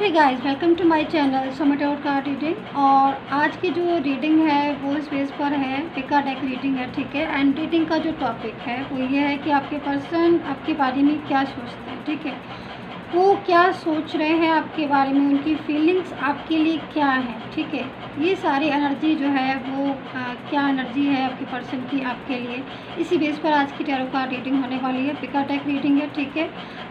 Hey guys, welcome to my channel Soma tarot card reading. और आज की जो रीडिंग है वो इस बेस पर है, पिका डेक रीडिंग है, ठीक है। एंड रीडिंग का जो टॉपिक है वो ये है कि आपके पर्सन आपके बारे में क्या सोचते हैं, ठीक है। वो क्या सोच रहे हैं आपके बारे में, उनकी फीलिंग्स आपके लिए क्या है, ठीक है। ये सारी एनर्जी जो है वो क्या एनर्जी है आपके पर्सन की आपके लिए, इसी बेस पर आज की टैरो कार्ड रीडिंग होने वाली है। पिका डेक रीडिंग है, ठीक है।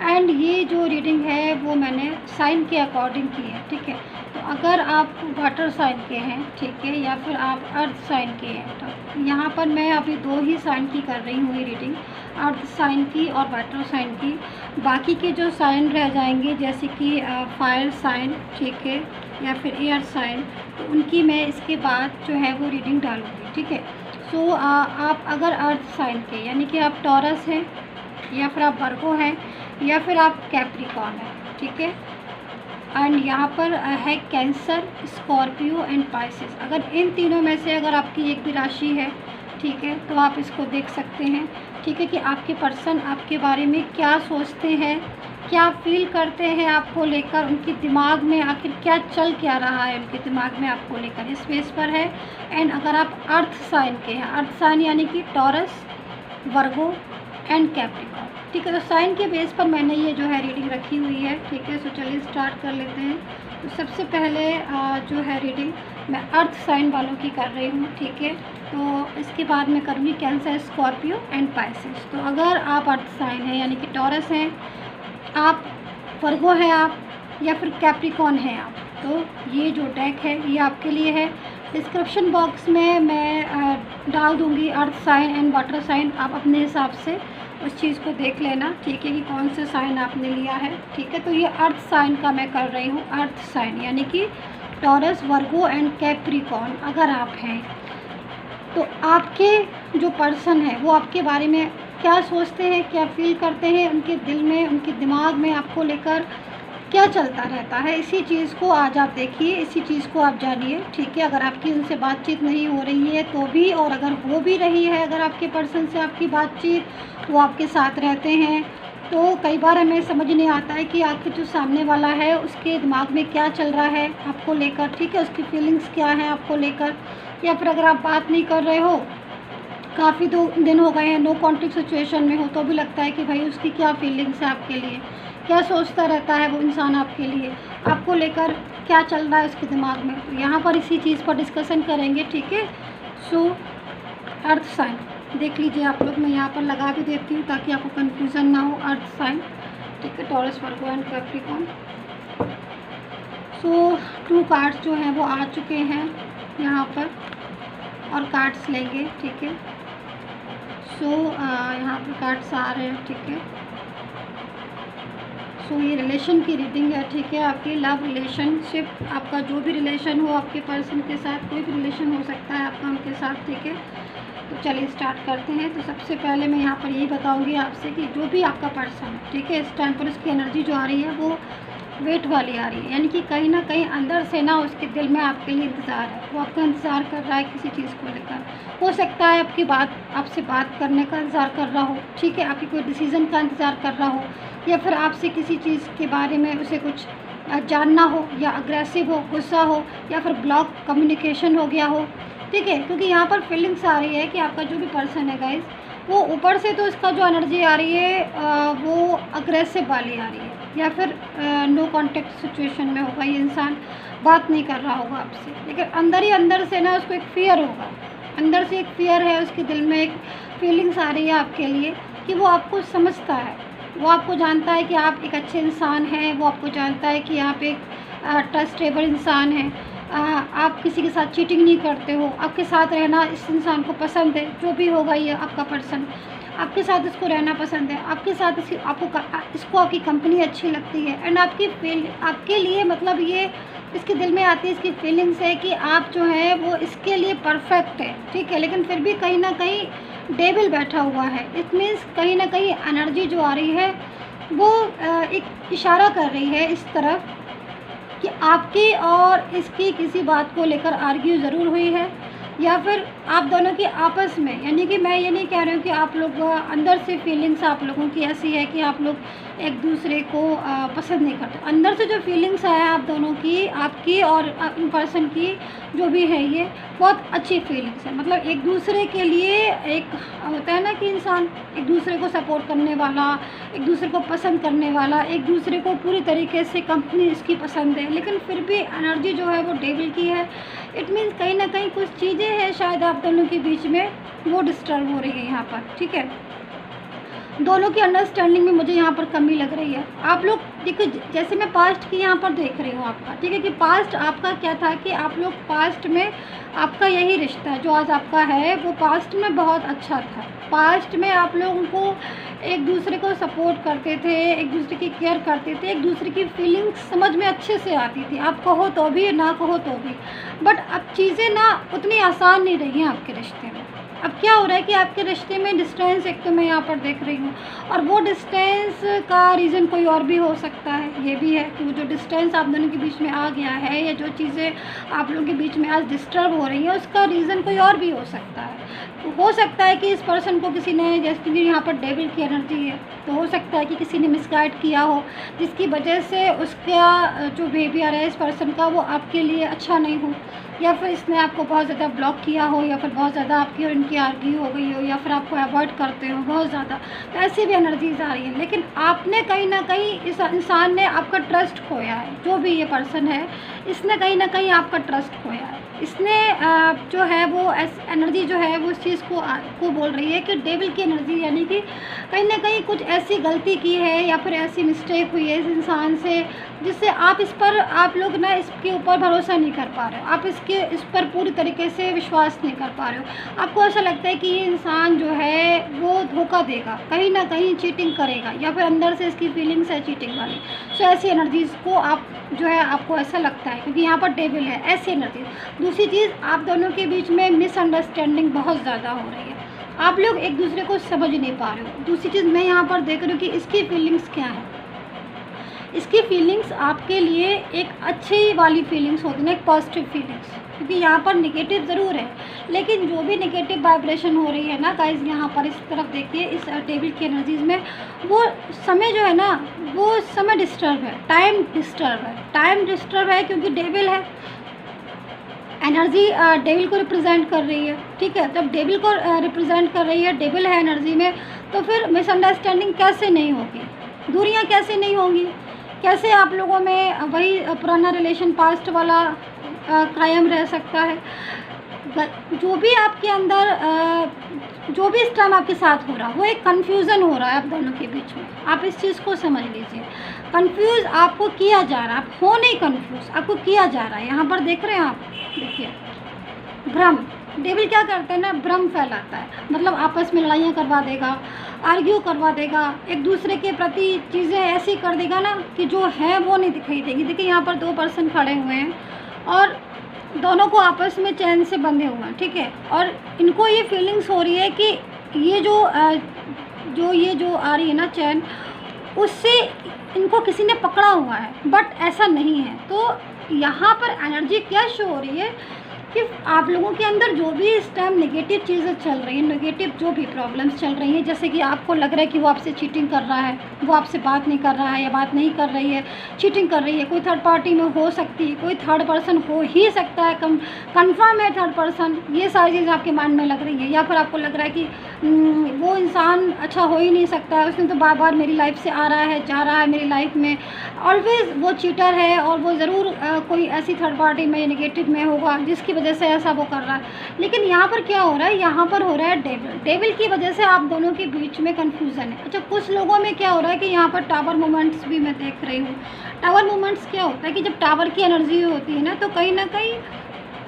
एंड ये जो रीडिंग है वो मैंने साइन के अकॉर्डिंग की है, ठीक है। तो अगर आप वाटर साइन के हैं, ठीक है, या फिर आप अर्थ साइन के हैं, तो यहाँ पर मैं अभी दो ही साइन की कर रही हूँ ये रीडिंग, अर्थ साइन की और वाटर साइन की। बाकी के जो साइन रह जाएंगे जैसे कि फायर साइन, ठीक है, या फिर एयर साइन, तो उनकी मैं इसके बाद जो है वो रीडिंग डालूँगी, ठीक है। सो आप अगर अर्थ साइन के यानी कि आप टॉरस हैं, या फिर आप वर्गो हैं, या फिर आप कैप्रिकॉर्न हैं, ठीक है। एंड यहाँ पर है कैंसर, स्कॉर्पियो एंड पाइसेस। अगर इन तीनों में से अगर आपकी एक भी राशि है, ठीक है, तो आप इसको देख सकते हैं, ठीक है, कि आपके पर्सन आपके बारे में क्या सोचते हैं, क्या फील करते हैं आपको लेकर, उनके दिमाग में आखिर क्या चल क्या रहा है उनके दिमाग में आपको लेकर, इस बेस पर है। एंड अगर आप अर्थ साइन के हैं, अर्थ साइन यानी कि टॉरस, वर्गो एंड कैप्रिकॉर्न, ठीक है। तो साइन के बेस पर मैंने ये जो है रीडिंग रखी हुई है, ठीक है। सो चलिए स्टार्ट कर लेते हैं। तो सबसे पहले जो है रीडिंग मैं अर्थ साइन वालों की कर रही हूँ, ठीक है। तो इसके बाद मैं करूँगी कैंसर, स्कॉर्पियो एंड पाइसेस। तो अगर आप अर्थ साइन हैं यानी कि टॉरस हैं, आप वर्गो हैं आप, या फिर कैप्रिकॉर्न हैं आप, तो ये जो डेक है ये आपके लिए है। डिस्क्रिप्शन बॉक्स में मैं डाल दूँगी earth sign and water sign, आप अपने हिसाब से उस चीज़ को देख लेना, ठीक है, कि कौन से साइन आपने लिया है, ठीक है। तो ये अर्थ साइन का मैं कर रही हूँ, अर्थ साइन यानी कि टॉरस, वर्गो एंड कैप्रिकॉर्न अगर आप हैं, तो आपके जो पर्सन है वो आपके बारे में क्या सोचते हैं, क्या फील करते हैं, उनके दिल में, उनके दिमाग में आपको लेकर क्या चलता रहता है, इसी चीज़ को आज आप देखिए, इसी चीज़ को आप जानिए, ठीक है। अगर आपकी उनसे बातचीत नहीं हो रही है तो भी, और अगर हो भी रही है, अगर आपके पर्सन से आपकी बातचीत, वो आपके साथ रहते हैं, तो कई बार हमें समझ नहीं आता है कि आखिर जो सामने वाला है उसके दिमाग में क्या चल रहा है आपको लेकर, ठीक है, उसकी फीलिंग्स क्या है आपको लेकर। या फिर अगर आप बात नहीं कर रहे हो, काफ़ी दिन हो गए हैं, नो कॉन्टेक्ट सिचुएशन में हो, तो भी लगता है कि भाई उसकी क्या फीलिंग्स है आपके लिए, क्या सोचता रहता है वो इंसान आपके लिए, आपको लेकर क्या चल रहा है उसके दिमाग में। तो यहाँ पर इसी चीज़ पर डिस्कशन करेंगे, ठीक है। सो अर्थ साइन देख लीजिए आप लोग, मैं यहाँ पर लगा भी देती हूँ ताकि आपको कन्फ्यूज़न ना हो। अर्थ साइन, ठीक है, taurus, Virgo and Capricorn. So 2 cards जो हैं वो आ चुके हैं यहाँ पर, और कार्ड्स लेंगे, ठीक है। सो यहाँ पर कार्ड्स आ रहे हैं, ठीक है। सो ये रिलेशन की रीडिंग है, ठीक है। आपकी लव रिलेशनशिप, आपका जो भी रिलेशन हो आपके पर्सन के साथ, कोई भी रिलेशन हो सकता है आपका उनके साथ, ठीक है। तो चलिए स्टार्ट करते हैं। तो सबसे पहले मैं यहाँ पर यही बताऊँगी आपसे कि जो भी आपका पर्सन है, ठीक है, इस टाइम पर उसकी एनर्जी जो आ रही है वो वेट वाली आ रही है, यानी कि कहीं ना कहीं अंदर से ना उसके दिल में आपके लिए इंतज़ार है, वो आपका इंतज़ार कर रहा है किसी चीज़ को लेकर। हो सकता है आपसे बात करने का इंतज़ार कर रहा हो, ठीक है, आपकी कोई डिसीज़न का इंतज़ार कर रहा हो, या फिर आपसे किसी चीज़ के बारे में उसे कुछ जानना हो, या अग्रेसिव हो, गुस्सा हो, या फिर ब्लॉक कम्युनिकेशन हो गया हो, ठीक है। क्योंकि यहाँ पर फीलिंग्स आ रही है कि आपका जो भी पर्सन है गाइस, वो ऊपर से तो इसका जो एनर्जी आ रही है वो अग्रेसिव वाली आ रही है, या फिर नो कांटेक्ट सिचुएशन में होगा, ये इंसान बात नहीं कर रहा होगा आपसे, लेकिन अंदर ही अंदर से ना उसको एक फ़ियर होगा, अंदर से एक फ़ियर है उसके दिल में, एक फीलिंग्स आ रही है आपके लिए कि वो आपको समझता है, वो आपको जानता है कि आप एक अच्छे इंसान हैं, वो आपको जानता है कि आप एक ट्रस्टेबल इंसान हैं, आप किसी के साथ चीटिंग नहीं करते हो, आपके साथ रहना इस इंसान को पसंद है, जो भी होगा ये आपका पर्सन, आपके साथ इसको रहना पसंद है, आपके साथ इसको आपकी कंपनी अच्छी लगती है। एंड आपके लिए मतलब ये इसके दिल में आती है, इसकी फीलिंग्स है कि आप जो है वो इसके लिए परफेक्ट है, ठीक है। लेकिन फिर भी कहीं ना कहीं डेविल बैठा हुआ है, इट मीन्स कहीं ना कहीं एनर्जी जो आ रही है वो एक इशारा कर रही है इस तरफ कि आपकी और इसकी किसी बात को लेकर आर्ग्यू ज़रूर हुई है, या फिर आप दोनों की आपस में, यानी कि मैं ये नहीं कह रही हूँ कि आप लोग अंदर से फीलिंग्स आप लोगों की ऐसी है कि आप लोग एक दूसरे को पसंद नहीं करते। अंदर से जो फीलिंग्स है आप दोनों की, आपकी और इन पर्सन की जो भी है, ये बहुत अच्छी फीलिंग्स है। मतलब एक दूसरे के लिए एक होता है ना कि इंसान एक दूसरे को सपोर्ट करने वाला, एक दूसरे को पसंद करने वाला, एक दूसरे को पूरी तरीके से कंपनी इसकी पसंद है, लेकिन फिर भी एनर्जी जो है वो डेविल की है। इट मीन्स कहीं ना कहीं कुछ चीज़ें हैं शायद आप दोनों के बीच में वो डिस्टर्ब हो रही है यहाँ पर, ठीक है। दोनों की अंडरस्टैंडिंग में मुझे यहाँ पर कमी लग रही है। आप लोग देखो, जैसे मैं पास्ट की यहाँ पर देख रही हूँ आपका, ठीक है, कि पास्ट आपका क्या था कि आप लोग पास्ट में आपका यही रिश्ता जो आज आपका है वो पास्ट में बहुत अच्छा था। पास्ट में आप लोगों को एक दूसरे को सपोर्ट करते थे, एक दूसरे की केयर करते थे, एक दूसरे की फीलिंग्स समझ में अच्छे से आती थी, आप कहो तो भी ना कहो तो भी। बट अब चीज़ें ना उतनी आसान नहीं रही हैं आपके रिश्ते में। अब क्या हो रहा है कि आपके रिश्ते में डिस्टेंस एक तो मैं यहाँ पर देख रही हूँ, और वो डिस्टेंस का रीज़न कोई और भी हो सकता है। ये भी है कि वो जो डिस्टेंस आप दोनों के बीच में आ गया है, या जो चीज़ें आप लोगों के बीच में आज डिस्टर्ब हो रही हैं, उसका रीज़न कोई और भी हो सकता है। तो हो सकता है कि इस पर्सन को किसी ने, जैसे कि यहाँ पर डेविल की एनर्जी है, तो हो सकता है कि किसी ने मिसगाइड किया हो, जिसकी वजह से उसका जो बिहेवियर है इस पर्सन का वो आपके लिए अच्छा नहीं हो, या फिर इसने आपको बहुत ज़्यादा ब्लॉक किया हो, या फिर बहुत ज़्यादा आपकी और इनकी आर्ग्यू हो गई हो, या फिर आपको अवॉइड करते हो बहुत ज़्यादा। तो ऐसी भी एनर्जीज आ रही हैं। लेकिन आपने कहीं ना कहीं, इस इंसान ने आपका ट्रस्ट खोया है। जो भी ये पर्सन है, इसने कहीं ना कहीं आपका ट्रस्ट खोया है। इसने जो है वो एनर्जी जो है वो उस चीज़ को बोल रही है कि डेविल की एनर्जी, यानी कि कहीं ना कहीं कुछ ऐसी गलती की है या फिर ऐसी मिस्टेक हुई है इस इंसान से, जिससे आप लोग ना इसके ऊपर भरोसा नहीं कर पा रहे हो, आप इस पर पूरी तरीके से विश्वास नहीं कर पा रहे हो। आपको ऐसा लगता है कि ये इंसान जो है वो धोखा देगा, कहीं ना कहीं चीटिंग करेगा, या फिर अंदर से इसकी फीलिंग्स है चीटिंग वाली। सो ऐसी एनर्जीज़ को आप जो है आपको ऐसा लगता है, क्योंकि यहाँ पर डेविल है, ऐसी एनर्जी। दूसरी चीज़, आप दोनों के बीच में मिसअंडरस्टैंडिंग बहुत ज़्यादा हो रही है, आप लोग एक दूसरे को समझ नहीं पा रहे हो। दूसरी चीज़ मैं यहाँ पर देख रही हूँ कि इसकी फीलिंग्स क्या है। इसकी फीलिंग्स आपके लिए एक अच्छी वाली फीलिंग्स होती है, एक पॉजिटिव फीलिंग्स, क्योंकि यहाँ पर नेगेटिव ज़रूर है, लेकिन जो भी नेगेटिव वाइब्रेशन हो रही है ना गाइस, यहाँ पर इस तरफ देखिए, इस डेविल की एनर्जीज़ में वो समय जो है ना, वो समय डिस्टर्ब है, टाइम डिस्टर्ब है, क्योंकि डेविल है, एनर्जी डेविल को रिप्रेजेंट कर रही है, ठीक है। जब डेविल को रिप्रेजेंट कर रही है, डेविल है एनर्जी में, तो फिर मिसअंडरस्टैंडिंग कैसे नहीं होगी, दूरियां कैसे नहीं होंगी, कैसे आप लोगों में वही पुराना रिलेशन पास्ट वाला कायम रह सकता है। जो भी आपके अंदर जो भी इस टाइम आपके साथ हो रहा है, वो एक कन्फ्यूज़न हो रहा है आप दोनों के बीच में। आप इस चीज़ को समझ लीजिए, कंफ्यूज आपको किया जा रहा है, आप हो नहीं कंफ्यूज, आपको किया जा रहा है। यहाँ पर देख रहे हैं आप, देखिए भ्रम, डेविल क्या करते हैं ना, भ्रम फैलाता है, मतलब आपस में लड़ाइयाँ करवा देगा, आर्ग्यू करवा देगा, एक दूसरे के प्रति चीज़ें ऐसी कर देगा ना कि जो है वो नहीं दिखाई देगी। देखिए यहाँ पर दो पर्सन खड़े हुए हैं और दोनों को आपस में चैन से बंधे हुए हैं, ठीक है, और इनको ये फीलिंग्स हो रही है कि ये जो आ रही है ना चैन, उससे इनको किसी ने पकड़ा हुआ है, बट ऐसा नहीं है। तो यहाँ पर एनर्जी क्या शो हो रही है कि आप लोगों के अंदर जो भी इस टाइम नेगेटिव चीज़ें चल रही हैं, नेगेटिव जो भी प्रॉब्लम्स चल रही हैं, जैसे कि आपको लग रहा है कि वो आपसे चीटिंग कर रहा है, वो आपसे बात नहीं कर रहा है या बात नहीं कर रही है, चीटिंग कर रही है, कोई थर्ड पार्टी में हो सकती है, कोई थर्ड पर्सन हो ही सकता है, कंफर्म है थर्ड पर्सन, ये सारी चीज़ आपके माइंड में लग रही है। या फिर आपको लग रहा है कि वो इंसान अच्छा हो ही नहीं सकता है, उसने तो बार बार मेरी लाइफ से आ रहा है, जा रहा है मेरी लाइफ में, ऑलवेज़ वो चीटर है और वो ज़रूर कोई ऐसी थर्ड पार्टी में नेगेटिव में होगा जिसकी वजह से ऐसा वो कर रहा है। लेकिन यहाँ पर क्या हो रहा है, यहाँ पर हो रहा है डेविल की वजह से आप दोनों के बीच में कन्फ्यूज़न है। अच्छा, कुछ लोगों में क्या हो रहा है कि यहाँ पर टावर मोमेंट्स भी मैं देख रही हूँ। टावर मोमेंट्स क्या होता है कि जब टावर की एनर्जी होती है ना, तो कहीं ना कहीं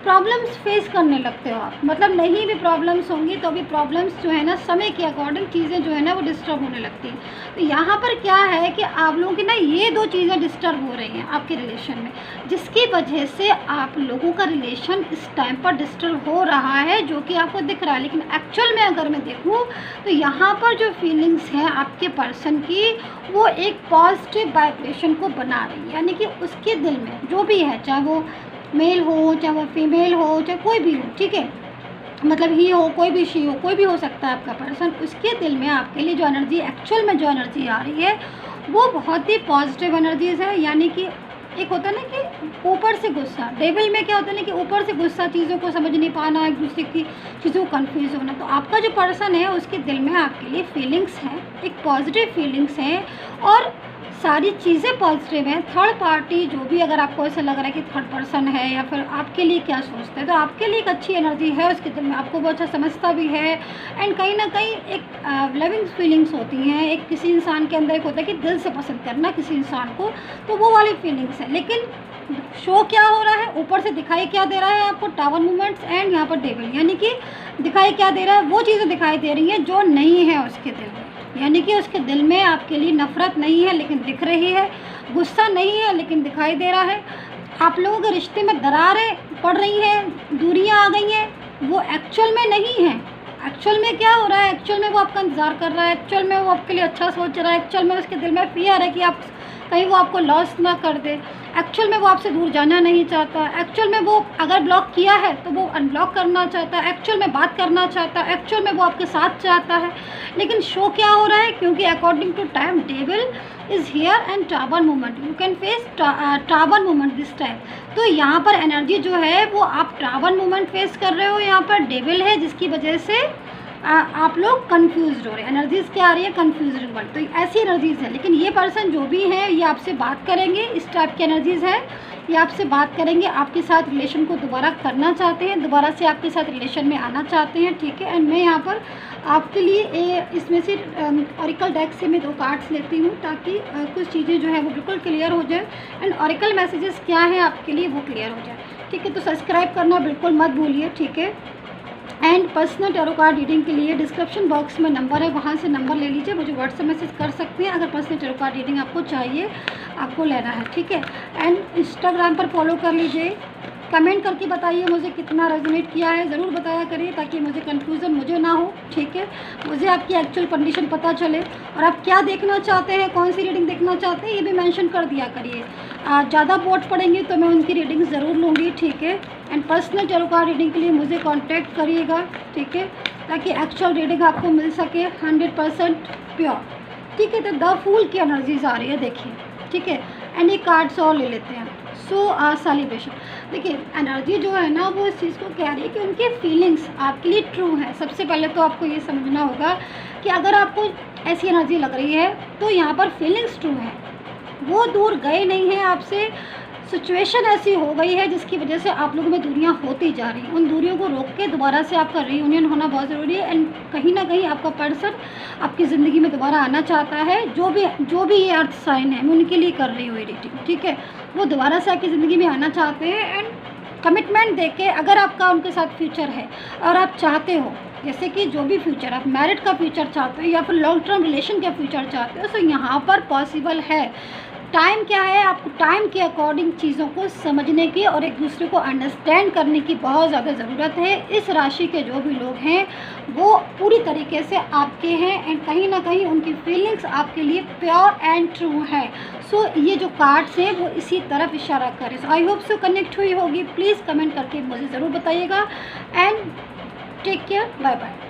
प्रॉब्लम्स फेस करने लगते हो आप, मतलब नहीं भी प्रॉब्लम्स होंगी तो भी प्रॉब्लम्स जो है ना समय के अकॉर्डिंग चीज़ें जो है ना वो डिस्टर्ब होने लगती हैं। तो यहाँ पर क्या है कि आप लोगों की ना ये दो चीज़ें डिस्टर्ब हो रही हैं आपके रिलेशन में, जिसकी वजह से आप लोगों का रिलेशन इस टाइम पर डिस्टर्ब हो रहा है, जो कि आपको दिख रहा है। लेकिन एक्चुअल में अगर मैं देखूँ तो यहाँ पर जो फीलिंग्स हैं आपके पर्सन की, वो एक पॉजिटिव वाइब्रेशन को बना रही है, यानी कि उसके दिल में जो भी है, चाहे वो मेल हो चाहे वो फीमेल हो चाहे कोई भी हो, ठीक है, मतलब ही हो, कोई भी शी हो, कोई भी हो सकता है आपका पर्सन, उसके दिल में आपके लिए जो एनर्जी, एक्चुअल में जो एनर्जी आ रही है वो बहुत ही पॉजिटिव एनर्जीज़ है। यानी कि एक होता है ना कि ऊपर से गुस्सा, डेविल में क्या होता है ना कि ऊपर से गुस्सा, चीज़ों को समझ नहीं पाना, एक दूसरे की चीज़ों को कंफ्यूज होना। तो आपका जो पर्सन है उसके दिल में आपके लिए फीलिंग्स हैं, एक पॉजिटिव फीलिंग्स हैं और सारी चीज़ें पॉजिटिव हैं। थर्ड पार्टी जो भी, अगर आपको ऐसा लग रहा है कि थर्ड पर्सन है या फिर आपके लिए क्या सोचता है, तो आपके लिए एक अच्छी एनर्जी है उसके दिल में, आपको बहुत अच्छा समझता भी है। एंड कहीं ना कहीं एक लविंग फीलिंग्स होती हैं, एक किसी इंसान के अंदर एक होता है कि दिल से पसंद करना किसी इंसान को, तो वो वाली फीलिंग्स है। लेकिन शो क्या हो रहा है, ऊपर से दिखाई क्या दे रहा है आपको, टावर मूवमेंट्स एंड यहाँ पर डेविल, यानी कि दिखाई क्या दे रहा है, वो चीज़ें दिखाई दे रही हैं जो नहीं है उसके दिल में। यानी कि उसके दिल में आपके लिए नफ़रत नहीं है लेकिन दिख रही है, गुस्सा नहीं है लेकिन दिखाई दे रहा है, आप लोगों के रिश्ते में दरारें पड़ रही हैं, दूरियां आ गई हैं, वो एक्चुअल में नहीं है। एक्चुअल में क्या हो रहा है, एक्चुअल में वो आपका इंतज़ार कर रहा है, एक्चुअल में वो आपके लिए अच्छा सोच रहा है, एक्चुअल में उसके दिल में फियर है कि आप कहीं वो आपको लॉस ना कर दे, एक्चुअल में वो आपसे दूर जाना नहीं चाहता, एक्चुअल में वो अगर ब्लॉक किया है तो वो अनब्लॉक करना चाहता है, एक्चुअल में बात करना चाहता है, एक्चुअल में वो आपके साथ चाहता है। लेकिन शो क्या हो रहा है, क्योंकि according to time devil is here and tower movement, you can face tower movement this time. तो यहाँ पर एनर्जी जो है वो आप टावर मूवमेंट फेस कर रहे हो, यहाँ पर डेविल है जिसकी वजह से आप लोग कंफ्यूज हो रहे हैं। एनर्जीज़ क्या आ रही है, कंफ्यूजन वाली, तो ऐसी एनर्जीज़ है। लेकिन ये पर्सन जो भी है ये आपसे बात करेंगे, इस टाइप की एनर्जीज़ है, ये आपसे बात करेंगे, आपके साथ रिलेशन को दोबारा करना चाहते हैं, दोबारा से आपके साथ रिलेशन में आना चाहते हैं, ठीक है। एंड मैं यहाँ पर आपके लिए इसमें से ऑरिकल डेक से मैं 2 कार्ड्स लेती हूँ ताकि कुछ चीज़ें जो है वो बिल्कुल क्लियर हो जाए एंड ऑरिकल मैसेजेस क्या हैं आपके लिए वो क्लियर हो जाए, ठीक है। तो सब्सक्राइब करना बिल्कुल मत भूलिए, ठीक है। And personal tarot card reading के लिए डिस्क्रिप्शन बॉक्स में नंबर है, वहाँ से नंबर ले लीजिए, मुझे व्हाट्सएप मैसेज कर सकते हैं अगर पर्सनल टैरो कार्ड रीडिंग आपको चाहिए, आपको लेना है, ठीक है। एंड इंस्टाग्राम पर फॉलो कर लीजिए, कमेंट करके बताइए मुझे कितना रेजोनेट किया है, ज़रूर बताया करिए ताकि मुझे कन्फ्यूज़न मुझे ना हो, ठीक है। मुझे आपकी एक्चुअल कंडीशन पता चले और आप क्या देखना चाहते हैं, कौन सी रीडिंग देखना चाहते हैं, ये भी मेंशन कर दिया करिए। ज़्यादा वोट पड़ेंगे तो मैं उनकी रीडिंग ज़रूर लूँगी, ठीक है। And personal tarot card reading के लिए मुझे कॉन्टैक्ट करिएगा, ठीक है, ताकि एक्चुअल रीडिंग आपको मिल सके 100% प्योर, ठीक है। तो द फूल की एनर्जीज आ रही है, देखिए, ठीक है। एंड ये कार्ड्स और ले लेते हैं। सो सेलिब्रेशन, देखिए एनर्जी जो है ना वो इस चीज़ को कह रही है कि उनके फीलिंग्स आपके लिए ट्रू है। सबसे पहले तो आपको ये समझना होगा कि अगर आपको ऐसी एनर्जी लग रही है तो यहाँ पर फीलिंग्स ट्रू है, वो दूर गए नहीं हैं आपसे। सिचुएशन ऐसी हो गई है जिसकी वजह से आप लोगों में दूरियां होती जा रही हैं, उन दूरियों को रोक के दोबारा से आपका रीयूनियन होना बहुत ज़रूरी है। एंड कहीं ना कहीं आपका पर्सन आपकी ज़िंदगी में दोबारा आना चाहता है। जो भी ये अर्थ साइन है, मैं उनके लिए कर रही हूँ रीडिंग, ठीक है। वो दोबारा से आपकी ज़िंदगी में आना चाहते हैं एंड कमिटमेंट दे के, अगर आपका उनके साथ फ्यूचर है और आप चाहते हो, जैसे कि जो भी फ्यूचर, आप मैरिड का फ्यूचर चाहते हो या फिर लॉन्ग टर्म रिलेशन का फ्यूचर चाहते हो, तो यहाँ पर पॉसिबल है। टाइम क्या है, आपको टाइम के अकॉर्डिंग चीज़ों को समझने की और एक दूसरे को अंडरस्टैंड करने की बहुत ज़्यादा ज़रूरत है। इस राशि के जो भी लोग हैं वो पूरी तरीके से आपके हैं एंड कहीं ना कहीं उनकी फीलिंग्स आपके लिए प्योर एंड ट्रू है। सो ये जो कार्ड्स हैं वो इसी तरफ इशारा करें। सो आई होप सो कनेक्ट हुई होगी। प्लीज़ कमेंट करके मुझे ज़रूर बताइएगा and take care, bye bye.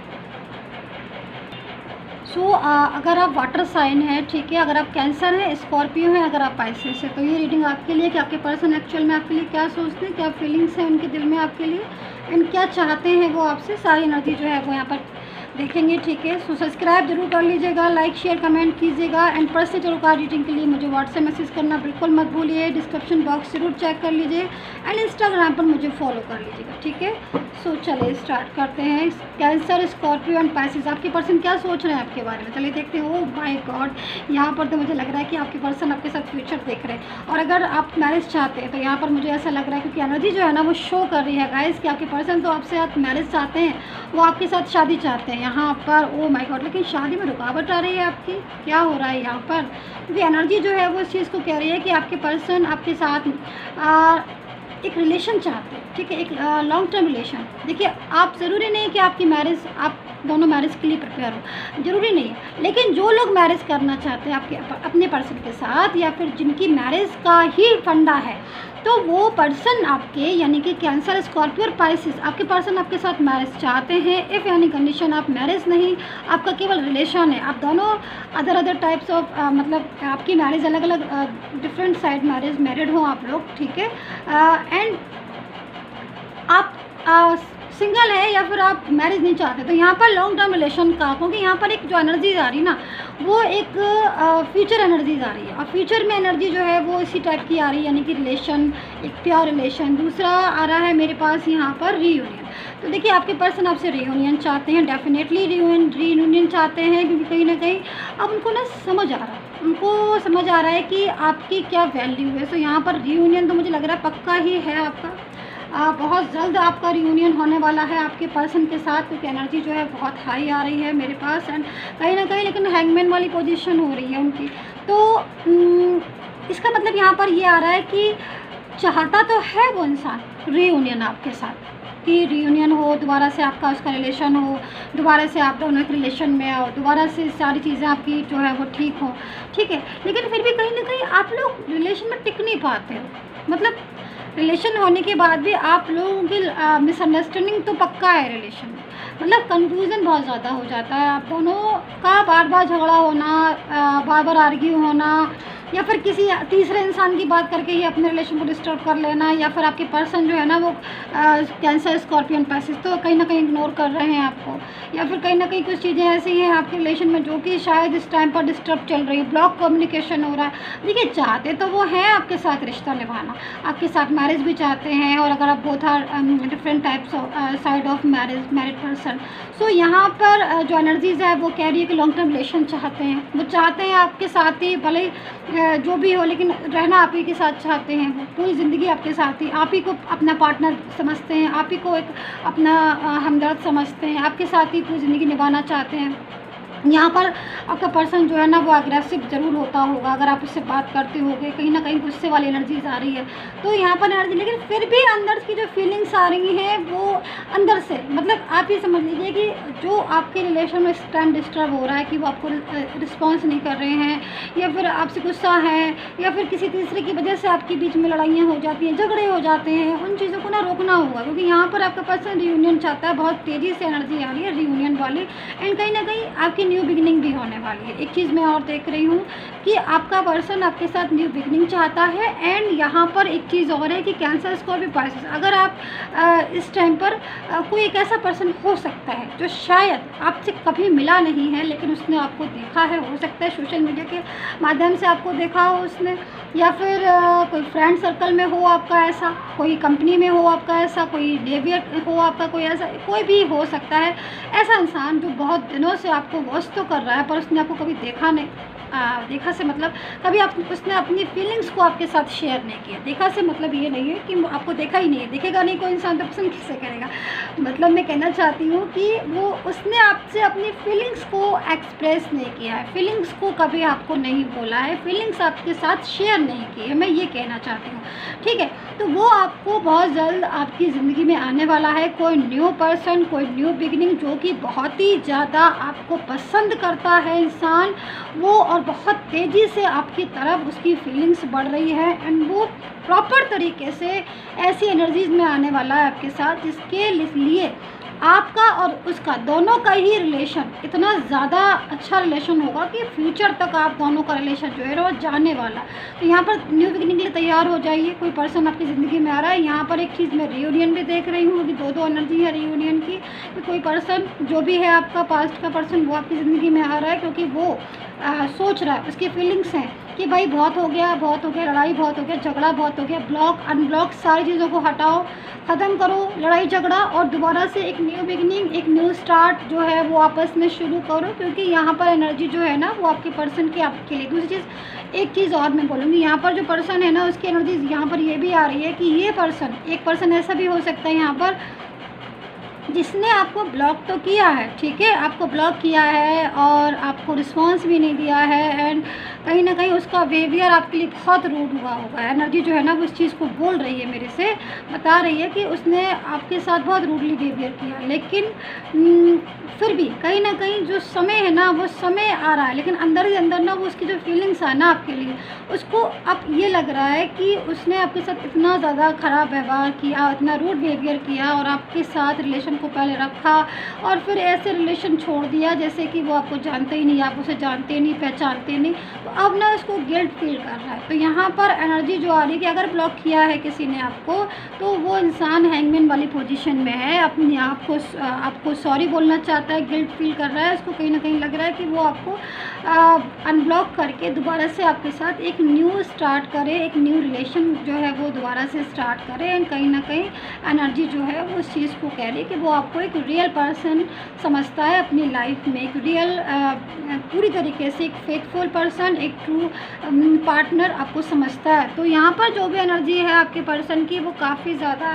So अगर आप वाटर साइन है, ठीक है, अगर आप कैंसर हैं, स्कॉर्पियो हैं, अगर आप पाइसेस है, तो ये रीडिंग आपके लिए कि आपके पर्सन एक्चुअल में आपके लिए क्या सोचते हैं, क्या फीलिंग्स हैं उनके दिल में आपके लिए एंड क्या चाहते हैं वो आपसे, सारी एनर्जी जो है वो यहाँ पर देखेंगे, ठीक है। सो सब्सक्राइब जरूर कर लीजिएगा, लाइक शेयर कमेंट कीजिएगा and personal tarot card reading के लिए मुझे व्हाट्सएप मैसेज करना बिल्कुल मत भूलिए। डिस्क्रिप्शन बॉक्स जरूर चेक कर लीजिए एंड इंस्टाग्राम पर मुझे फॉलो कर लीजिएगा, ठीक है। सो चलिए स्टार्ट करते हैं। कैंसर, स्कॉर्पियो एंड पाइसेस, आपके पर्सन क्या सोच रहे हैं आपके बारे में, चलिए देखते हैं। ओह माय गॉड, यहाँ पर तो मुझे लग रहा है कि आपके पर्सन आपके साथ फ्यूचर देख रहे हैं और अगर आप मैरिज चाहते हैं तो यहाँ पर मुझे ऐसा लग रहा है, क्योंकि एनर्जी जो है ना वो शो कर रही है गाइस कि आपके पर्सन तो आपसे साथ मैरिज चाहते हैं, वो आपके साथ शादी चाहते हैं यहाँ पर। ओह माय गॉड, लेकिन शादी में रुकावट आ रही है आपकी, क्या हो रहा है यहाँ पर, क्योंकि एनर्जी जो है वो इस चीज़ को कह रही है कि आपके पर्सन आपके साथ एक रिलेशन चाहते हैं, ठीक है, एक लॉन्ग टर्म रिलेशन। देखिए आप ज़रूरी नहीं कि आपकी मैरिज, आप दोनों मैरिज के लिए प्रिपेयर हो, ज़रूरी नहीं है, लेकिन जो लोग मैरिज करना चाहते हैं आपके अपने पर्सन के साथ या फिर जिनकी मैरिज का ही फंडा है, तो वो पर्सन आपके यानी कि कैंसर, स्कॉर्पियो और पाइसिस, आपके पर्सन आपके साथ मैरिज चाहते हैं। इफ़ यानी कंडीशन आप मैरिज नहीं, आपका केवल रिलेशन है, आप दोनों अदर टाइप्स ऑफ मतलब आपकी मैरिज अलग अलग डिफरेंट साइड मैरिज मैरिड हो आप लोग, ठीक है, एंड आप सिंगल है या फिर आप मैरिज नहीं चाहते, तो यहाँ पर लॉन्ग टर्म रिलेशन का, क्योंकि यहाँ पर एक जो एनर्जीज आ रही ना वो एक फ्यूचर एनर्जीज आ रही है, और फ्यूचर में एनर्जी जो है वो इसी टाइप की आ रही है, यानी कि रिलेशन, एक प्योर रिलेशन। दूसरा आ रहा है मेरे पास यहाँ पर रीयूनियन। तो देखिए आपके पर्सन आपसे रीयूनियन चाहते हैं, डेफिनेटली रीयूनियन चाहते हैं, क्योंकि कहीं ना कहीं अब उनको ना समझ आ रहा है, उनको समझ आ रहा है कि आपकी क्या वैल्यू है। सो यहाँ पर रीयूनियन तो मुझे लग रहा है पक्का ही है आपका, बहुत जल्द आपका रियूनियन होने वाला है आपके पर्सन के साथ, क्योंकि एनर्जी जो है बहुत हाई आ रही है मेरे पास, एंड कहीं ना कहीं लेकिन हैंगमैन वाली पोजीशन हो रही है उनकी। तो इसका मतलब यहाँ पर ये आ रहा है कि चाहता तो है वो इंसान रियूनियन आपके साथ, कि रियूनियन हो, दोबारा से आपका उसका रिलेशन हो, दोबारा से आप दोनों एक रिलेशन में आओ, दोबारा से सारी चीज़ें आपकी जो है वो ठीक हो, ठीक है। लेकिन फिर भी कहीं ना कहीं आप लोग रिलेशन में टिक नहीं पाते हो, मतलब रिलेशन होने के बाद भी आप लोगों की मिसअंडरस्टैंडिंग तो पक्का है रिलेशन में, मतलब कंफ्यूजन बहुत ज़्यादा हो जाता है आप दोनों का, बार बार झगड़ा होना, बार बार आर्ग्यू होना, या फिर किसी तीसरे इंसान की बात करके ही अपने रिलेशन को डिस्टर्ब कर लेना, या फिर आपके पर्सन जो है ना वो कैंसर, स्कॉर्पियन, पैसिस तो कहीं ना कहीं इग्नोर कर रहे हैं आपको, या फिर कहीं ना कहीं कुछ चीज़ें ऐसी हैं आपके रिलेशन में जो कि शायद इस टाइम पर डिस्टर्ब चल रही है, ब्लॉक कम्युनिकेशन हो रहा है। देखिए चाहते तो वो हैं आपके साथ रिश्ता निभाना, आपके साथ मैरिज भी चाहते हैं, और अगर आप both are different types of side of married person, so यहाँ पर जो एनर्जीज़ है वो कह रही है कि लॉन्ग टर्म रिलेशन चाहते हैं, वो चाहते हैं आपके साथ ही, भले जो भी हो, लेकिन रहना आप ही के साथ चाहते हैं, वो पूरी ज़िंदगी आपके साथ ही, आप ही को अपना पार्टनर समझते हैं, आप ही को एक अपना हमदर्द समझते हैं, आपके साथ ही पूरी ज़िंदगी निभाना चाहते हैं। यहाँ पर आपका पर्सन जो है ना वो अग्रेसिव ज़रूर होता होगा, अगर आप उससे बात करते होगे, कहीं ना कहीं गुस्से वाली एनर्जीज आ रही है, तो यहाँ पर एनर्जी, लेकिन फिर भी अंदर की जो फीलिंग्स आ रही हैं वो अंदर से, मतलब आप ये समझ लीजिए कि जो आपके रिलेशन में इस टाइम डिस्टर्ब हो रहा है कि वो आपको रिस्पॉन्स नहीं कर रहे हैं, या फिर आपसे गुस्सा है, या फिर किसी तीसरे की वजह से आपके बीच में लड़ाइयाँ हो जाती हैं, झगड़े हो जाते हैं, उन चीज़ों को ना रोकना होगा, क्योंकि यहाँ पर आपका पर्सन रियूनियन चाहता है, बहुत तेज़ी से एनर्जी आ रही है रियूनियन वाली, एंड कहीं ना कहीं आपकी न्यू बिगिनिंग भी होने वाली है। एक चीज़ मैं और देख रही हूँ कि आपका पर्सन आपके साथ न्यू बिगिनिंग चाहता है, एंड यहाँ पर एक चीज़ और है कि कैंसर, स्कॉर्पियो, पाइसेस, अगर आप इस टाइम पर कोई एक ऐसा पर्सन हो सकता है जो शायद आपसे कभी मिला नहीं है, लेकिन उसने आपको देखा है, हो सकता है सोशल मीडिया के माध्यम से आपको देखा हो उसने, या फिर कोई फ्रेंड सर्कल में हो आपका ऐसा, कोई कंपनी में हो आपका ऐसा, कोई डेवियर हो आपका, कोई ऐसा, कोई भी हो सकता है ऐसा इंसान जो बहुत दिनों से आपको वॉच तो कर रहा है, पर उसने आपको कभी देखा नहीं। देखा से मतलब कभी उसने अपनी फीलिंग्स को आपके साथ शेयर नहीं किया। देखा से मतलब ये नहीं है कि आपको देखा ही नहीं है, देखेगा नहीं कोई इंसान तो पसंद किसे करेगा। मतलब मैं कहना चाहती हूँ कि वो उसने आपसे अपनी फीलिंग्स को एक्सप्रेस नहीं किया है, फीलिंग्स को कभी आपको नहीं बोला है, फीलिंग्स आपके साथ शेयर नहीं की है, मैं ये कहना चाहती हूँ, ठीक है। तो वो आपको बहुत जल्द आपकी ज़िंदगी में आने वाला है, कोई न्यू पर्सन, कोई न्यू बिगिनिंग, जो कि बहुत ही ज़्यादा आपको पसंद करता है इंसान वो, और बहुत तेज़ी से आपकी तरफ उसकी फीलिंग्स बढ़ रही है, एंड वो प्रॉपर तरीके से ऐसी एनर्जीज में आने वाला है आपके साथ, जिसके लिए आपका और उसका दोनों का ही रिलेशन इतना ज़्यादा अच्छा रिलेशन होगा कि फ्यूचर तक आप दोनों का रिलेशन जो है वो जाने वाला। तो यहाँ पर न्यू बिगिनिंग के लिए तैयार हो जाइए। कोई पर्सन आपकी ज़िंदगी में आ रहा है। यहाँ पर एक चीज़ मैं रियूनियन भी देख रही हूँ, अभी दो एनर्जी है रियूनियन की, कि कोई पर्सन जो भी है आपका पास्ट का पर्सन वो आपकी ज़िंदगी में आ रहा है, क्योंकि वो सोच रहा है, उसकी फीलिंग्स हैं कि भाई बहुत हो गया, लड़ाई बहुत हो गया, झगड़ा बहुत हो गया, ब्लॉक अनब्लॉक सारी चीज़ों को हटाओ, ख़त्म करो लड़ाई झगड़ा, और दोबारा से एक न्यू बिगिनिंग, एक न्यू स्टार्ट जो है वो आपस में शुरू करो, क्योंकि यहाँ पर एनर्जी जो है ना वो आपके पर्सन की आपके लिए। दूसरी चीज़, एक चीज़ और मैं बोलूँगी, यहाँ पर जो पर्सन है ना उसकी एनर्जी यहाँ पर ये भी आ रही है कि ये पर्सन, एक पर्सन ऐसा भी हो सकता है यहाँ पर जिसने आपको ब्लॉक तो किया है, ठीक है, आपको ब्लॉक किया है और आपको रिस्पांस भी नहीं दिया है, एंड कहीं ना कहीं उसका बिहेवियर आपके लिए बहुत रूड हुआ होगा। एनर्जी जो है ना वो इस चीज़ को बोल रही है, मेरे से बता रही है कि उसने आपके साथ बहुत रूडली बिहेवियर किया, लेकिन फिर भी कहीं ना कहीं जो समय है ना वो समय आ रहा है, लेकिन अंदर ही अंदर ना वो उसकी जो फीलिंग्स है ना आपके लिए, उसको अब ये लग रहा है कि उसने आपके साथ इतना ज़्यादा ख़राब व्यवहार किया, इतना रूड बिहेवियर किया और आपके साथ रिलेशन को पहले रखा और फिर ऐसे रिलेशन छोड़ दिया जैसे कि वो आपको जानते ही नहीं, आप उसे जानते नहीं, पहचानते नहीं। तो अब ना उसको गिल्ट फील कर रहा है। तो यहाँ पर एनर्जी जो आ रही है कि अगर ब्लॉक किया है किसी ने आपको, तो वो इंसान हैंगमैन वाली पोजीशन में है, अपने आप को आपको सॉरी बोलना चाहता है, गिल्ट फील कर रहा है, उसको कहीं ना कहीं लग रहा है कि वो आपको अनब्लॉक करके दोबारा से आपके साथ एक न्यू स्टार्ट करे, एक न्यू रिलेशन जो है वो दोबारा से स्टार्ट करे। एंड कहीं ना कहीं एनर्जी जो है वो उस चीज़ को कह रही है कि वो आपको एक रियल पर्सन समझता है अपनी लाइफ में, एक रियल पूरी तरीके से एक फेथफुल पर्सन, एक ट्रू पार्टनर आपको समझता है। तो यहाँ पर जो भी एनर्जी है आपके पर्सन की, वो काफ़ी ज़्यादा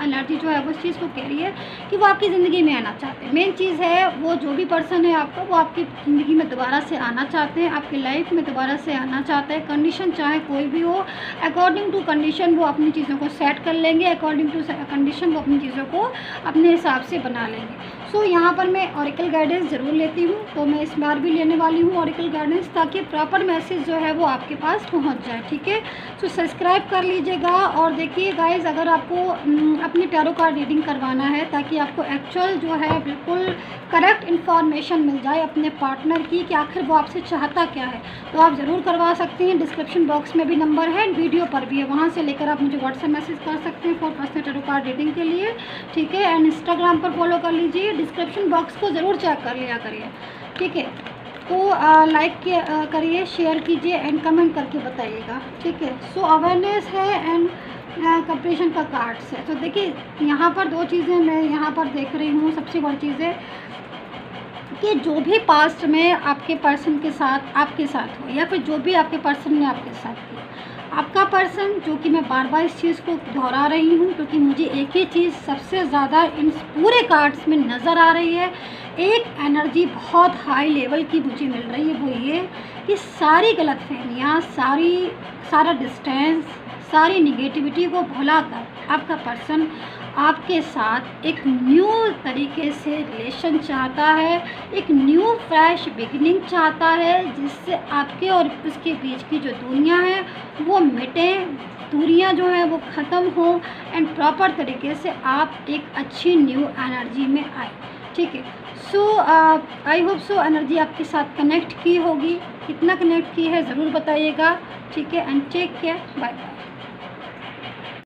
एनर्जी जो है वो उस चीज़ को कह रही है कि वो आपकी ज़िंदगी में आना चाहते हैं। मेन चीज़ है वो जो भी पर्सन है आपका, वो आपकी ज़िंदगी में दोबारा से आना चाहते हैं, आपकी लाइफ में दोबारा से आना चाहते हैं। कंडीशन चाहे कोई भी हो, अकॉर्डिंग टू कंडीशन वो अपनी चीज़ों को सेट कर लेंगे, अकॉर्डिंग टू कंडीशन वो अपनी चीज़ों को अपने हिसाब से बना लेंगे। सो यहाँ पर मैं ऑरिकल गाइडेंस ज़रूर लेती हूँ, तो मैं इस बार भी लेने वाली हूँ ऑरिकल गाइडेंस, ताकि प्रॉपर मैसेज जो है वो आपके पास पहुँच जाए। ठीक है, सो सब्सक्राइब कर लीजिएगा। और देखिए गाइज़, अगर आपको अपनी टैरो कार्ड रीडिंग करवाना है ताकि आपको एक्चुअल जो है बिल्कुल करेक्ट इन्फॉर्मेशन मिल जाए अपने पार्टनर की कि आखिर वो आपसे चाहता क्या है, तो आप ज़रूर करवा सकते हैं। डिस्क्रिप्शन बॉक्स में भी नंबर है, वीडियो पर भी है, वहाँ से लेकर आप मुझे व्हाट्सएप मैसेज कर सकते हैं for personal tarot card reading के लिए। ठीक है, एंड इंस्टाग्राम पर फॉलो कर लीजिए, डिस्क्रिप्शन बॉक्स को ज़रूर चेक कर लिया करिए। ठीक है, तो लाइक करिए, शेयर कीजिए एंड कमेंट करके बताइएगा। ठीक है, सो अवेयरनेस है एंड कंपटीशन का कार्ड्स है। तो देखिए यहाँ पर दो चीज़ें मैं यहाँ पर देख रही हूँ। सबसे बड़ी चीज़ है कि जो भी पास्ट में आपके पर्सन के साथ आपके साथ हो, या फिर जो भी आपके पर्सन ने आपके साथ किया, आपका पर्सन, जो कि मैं बार बार इस चीज़ को दोहरा रही हूँ क्योंकि मुझे एक ही चीज़ सबसे ज़्यादा इन पूरे कार्ड्स में नज़र आ रही है, एक एनर्जी बहुत हाई लेवल की मुझे मिल रही है। वो ये कि सारी गलतफहमियाँ, सारा डिस्टेंस, सारी निगेटिविटी को भुलाकर आपका पर्सन आपके साथ एक न्यू तरीके से रिलेशन चाहता है, एक न्यू फ्रेश बिगिनिंग चाहता है, जिससे आपके और उसके बीच की जो दूरियां हैं वो मिटें, दूरियां जो हैं वो ख़त्म हो एंड प्रॉपर तरीके से आप एक अच्छी न्यू एनर्जी में आए। ठीक है, सो आई होप सो एनर्जी आपके साथ कनेक्ट की होगी, कितना कनेक्ट की है ज़रूर बताइएगा। ठीक है, and take care, bye bye.